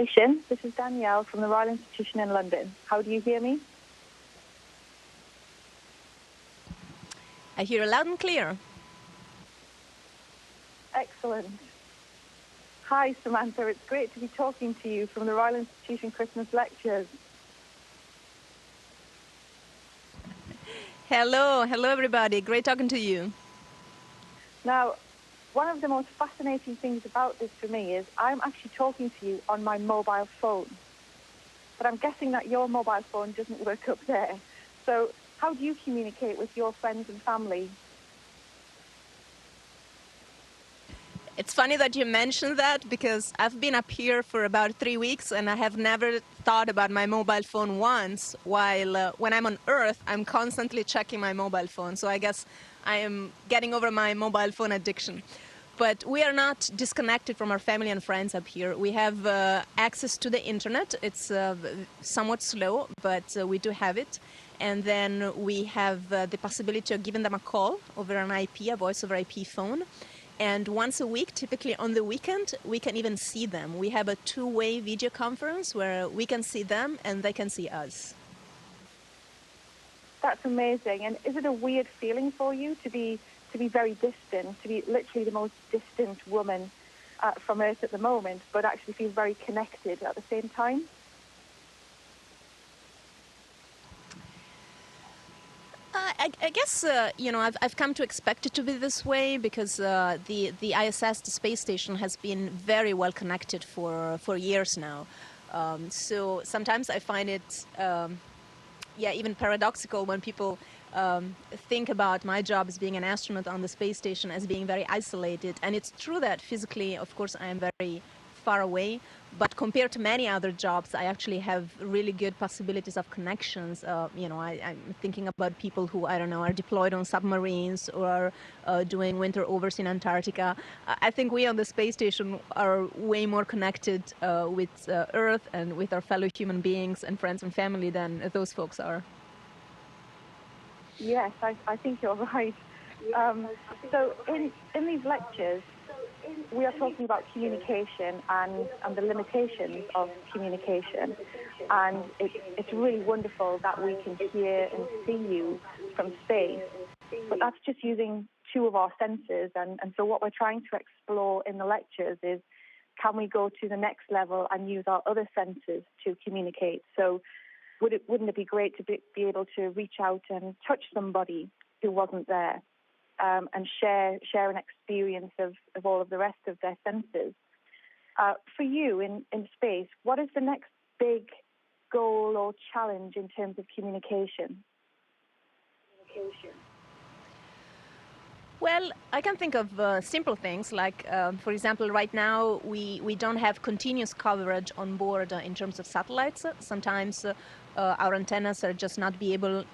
Station. This is Danielle from the Royal Institution in London. How do you hear me? I hear you loud and clear. Excellent. Hi, Samantha. It's great to be talking to you from the Royal Institution Christmas Lectures. Hello everybody. Great talking to you. Now, one of the most fascinating things about this for me is I'm actually talking to you on my mobile phone. But I'm guessing that your mobile phone doesn't work up there. So how do you communicate with your friends and family? It's funny that you mentioned that because I've been up here for about 3 weeks and I have never thought about my mobile phone once, while when I'm on Earth, I'm constantly checking my mobile phone. So I guess I am getting over my mobile phone addiction. But we are not disconnected from our family and friends up here. We have access to the internet. It's somewhat slow, but we do have it. And then we have the possibility of giving them a call over an IP, a voice over IP phone. And once a week, typically on the weekend, we can even see them. We have a two-way video conference where we can see them and they can see us. That's amazing. And is it a weird feeling for you to be very distant, to be literally the most distant woman from Earth at the moment, but actually feel very connected at the same time? I guess, I've come to expect it to be this way because the ISS, the space station, has been very well connected for years now. So sometimes I find it, even paradoxical when people think about my job as being an astronaut on the space station as being very isolated. And it's true that physically, of course, I am very far away, but compared to many other jobs, I actually have really good possibilities of connections. I'm thinking about people who, I don't know, are deployed on submarines or are doing winter overs in Antarctica. I think we on the space station are way more connected with Earth and with our fellow human beings and friends and family than those folks are. Yes, I think you're right. So in these lectures, we are talking about communication and the limitations of communication. And it's really wonderful that we can hear and see you from space. But that's just using two of our senses. And so what we're trying to explore in the lectures is, can we go to the next level and use our other senses to communicate? So wouldn't it be great to be able to reach out and touch somebody who wasn't there? And share an experience of all of the rest of their senses. For you in space, what is the next big goal or challenge in terms of communication? Well, I can think of simple things like, for example, right now we don't have continuous coverage on board in terms of satellites. Sometimes our antennas are just not able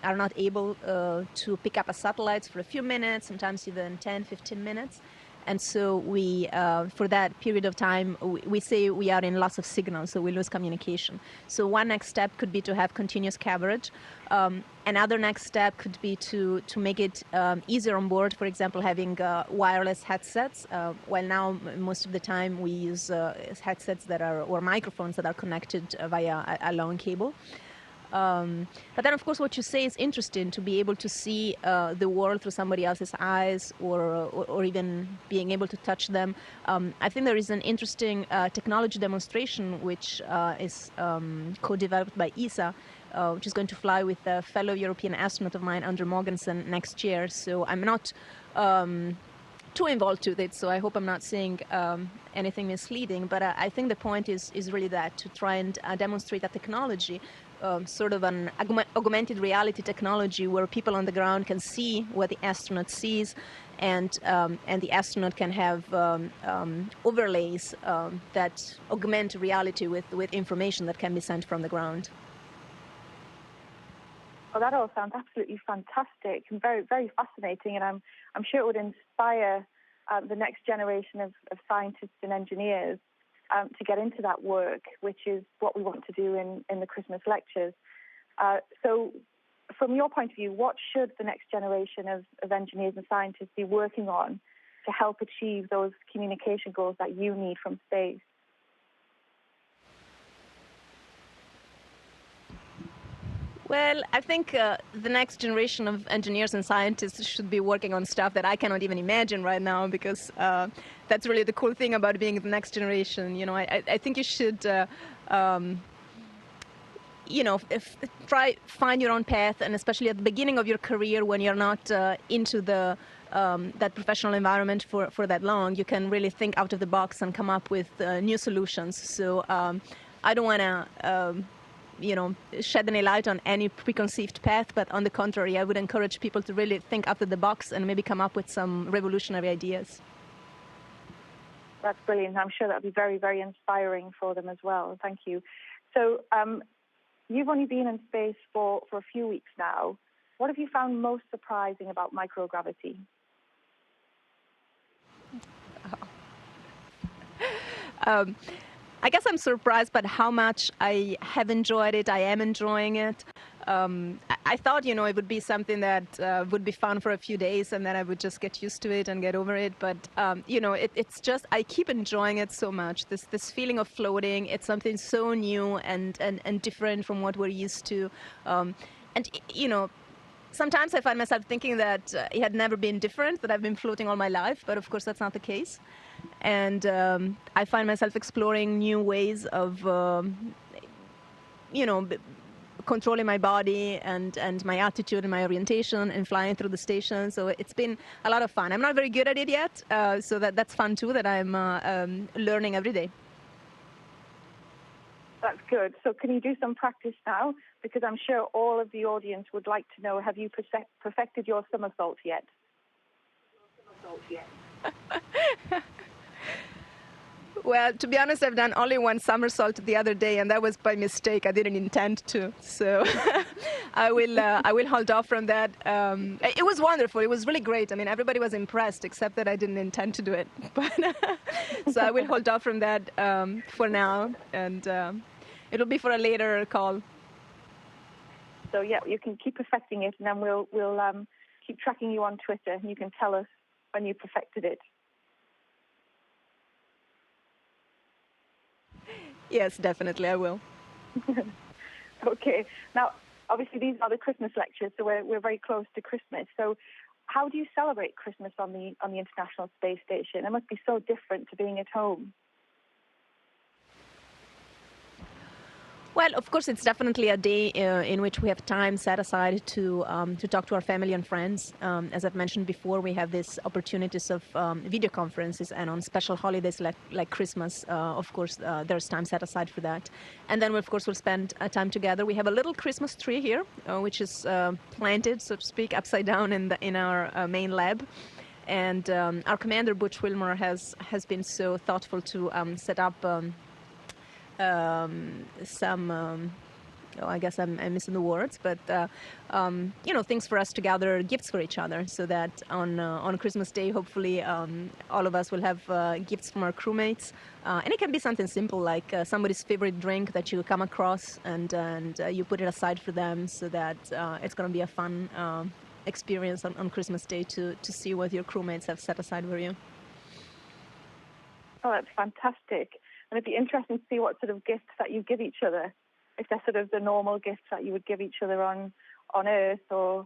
to pick up a satellite for a few minutes, sometimes even 10, 15 minutes. And so we, for that period of time, we say we are in loss of signal, so we lose communication. So one next step could be to have continuous coverage. Another next step could be to make it easier on board, for example, having wireless headsets. While now, most of the time, we use headsets or microphones that are connected via a long cable. But then, of course, what you say is interesting, to be able to see the world through somebody else's eyes, or even being able to touch them. I think there is an interesting technology demonstration which is co-developed by ESA, which is going to fly with a fellow European astronaut of mine, Andrew Mogensen, next year. So I'm not too involved with it, so I hope I'm not saying anything misleading. But I think the point is really that, to try and demonstrate that technology, sort of an augmented reality technology where people on the ground can see what the astronaut sees, and the astronaut can have overlays that augment reality with information that can be sent from the ground. Oh, that all sounds absolutely fantastic and very, very fascinating, and I'm sure it would inspire the next generation of scientists and engineers to get into that work, which is what we want to do in the Christmas lectures. So from your point of view, what should the next generation of engineers and scientists be working on to help achieve those communication goals that you need from space? Well, I think the next generation of engineers and scientists should be working on stuff that I cannot even imagine right now, because that's really the cool thing about being the next generation. You know, I think you should, you know, try find your own path, and especially at the beginning of your career when you're not into the that professional environment for that long, you can really think out of the box and come up with new solutions. So I don't want to you know, shed any light on any preconceived path, but on the contrary, I would encourage people to really think out of the box and maybe come up with some revolutionary ideas. That's brilliant. I'm sure that'll be very, very inspiring for them as well. Thank you. So you've only been in space for a few weeks now. What have you found most surprising about microgravity? I guess I'm surprised by how much I have enjoyed it. I am enjoying it. I thought, you know, it would be something that would be fun for a few days and then I would just get used to it and get over it. But, you know, it's just, I keep enjoying it so much. This feeling of floating, it's something so new and different from what we're used to. And, you know, sometimes I find myself thinking that it had never been different, that I've been floating all my life, but of course that's not the case. And I find myself exploring new ways of, you know, controlling my body and my attitude and my orientation and flying through the station. So it's been a lot of fun. I'm not very good at it yet, so that's fun too, that I'm learning every day. That's good. So can you do some practice now? Because I'm sure all of the audience would like to know, have you perfected your somersault yet? Well, to be honest, I've done only one somersault the other day, and that was by mistake. I didn't intend to, so I will hold off from that. It was wonderful. It was really great. I mean, everybody was impressed, except that I didn't intend to do it. But so I will hold off from that for now, and it'll be for a later call. So yeah, you can keep perfecting it, and then we'll keep tracking you on Twitter, and you can tell us when you perfected it. Yes, definitely, I will. Okay. Now, obviously, these are the Christmas lectures, so we're very close to Christmas. So, how do you celebrate Christmas on the International Space Station? It must be so different to being at home. Well, of course, it's definitely a day in which we have time set aside to talk to our family and friends. As I've mentioned before, we have these opportunities of video conferences, and on special holidays like Christmas, of course, there's time set aside for that. And then, of course, we'll spend time together. We have a little Christmas tree here, which is planted, so to speak, upside down in our main lab. And our commander, Butch Wilmore, has been so thoughtful to set up some, I guess I'm missing the words, but you know, things for us to gather gifts for each other, so that on Christmas Day, hopefully, all of us will have gifts from our crewmates, and it can be something simple like somebody's favorite drink that you come across, and you put it aside for them, so that it's going to be a fun experience on Christmas Day to see what your crewmates have set aside for you. Oh, that's fantastic. And it'd be interesting to see what sort of gifts that you give each other, if they're sort of the normal gifts that you would give each other on Earth, or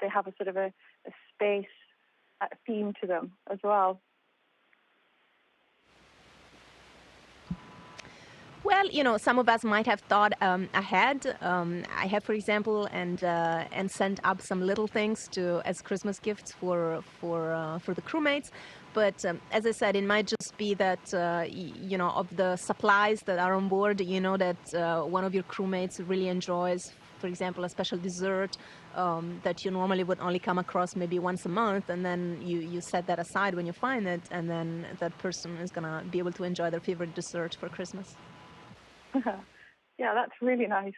they have a sort of a space theme to them as well. Well, you know, some of us might have thought ahead. I have, for example, and sent up some little things as Christmas gifts for the crewmates. But as I said, it might just be that you know, of the supplies that are on board, you know, that one of your crewmates really enjoys. For example, a special dessert that you normally would only come across maybe once a month, and then you set that aside when you find it, and then that person is gonna be able to enjoy their favorite dessert for Christmas. Yeah, that's really nice.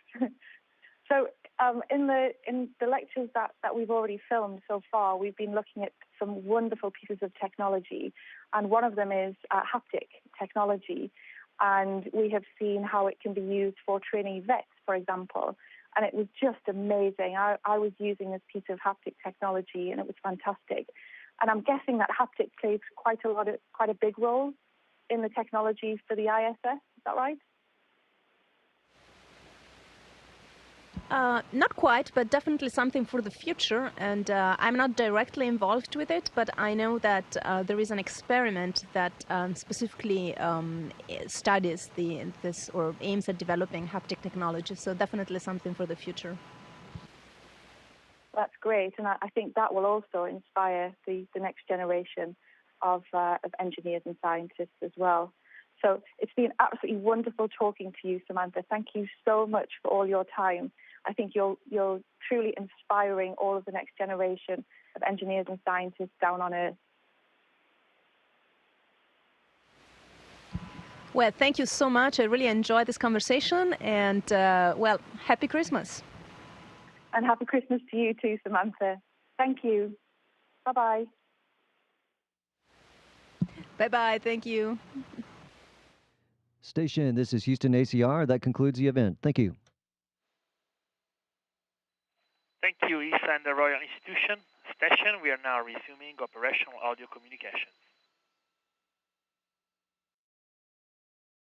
So in the lectures that we've already filmed so far, we've been looking at some wonderful pieces of technology, and one of them is haptic technology, and we have seen how it can be used for training vets, for example, and it was just amazing. I was using this piece of haptic technology, and it was fantastic. And I'm guessing that haptic plays quite a big role in the technology for the ISS. Is that right? Not quite, but definitely something for the future. And I'm not directly involved with it, but I know that there is an experiment that specifically studies this or aims at developing haptic technology. So definitely something for the future. That's great, and I think that will also inspire the next generation of engineers and scientists as well. So it's been absolutely wonderful talking to you, Samantha. Thank you so much for all your time. I think you're truly inspiring all of the next generation of engineers and scientists down on Earth. Well, thank you so much. I really enjoyed this conversation, and well, happy Christmas. And happy Christmas to you too, Samantha. Thank you. Bye-bye. Bye-bye. Thank you. Station, this is Houston ACR. That concludes the event. Thank you. Thank you, ESA and the Royal Institution. Station, we are now resuming operational audio communications.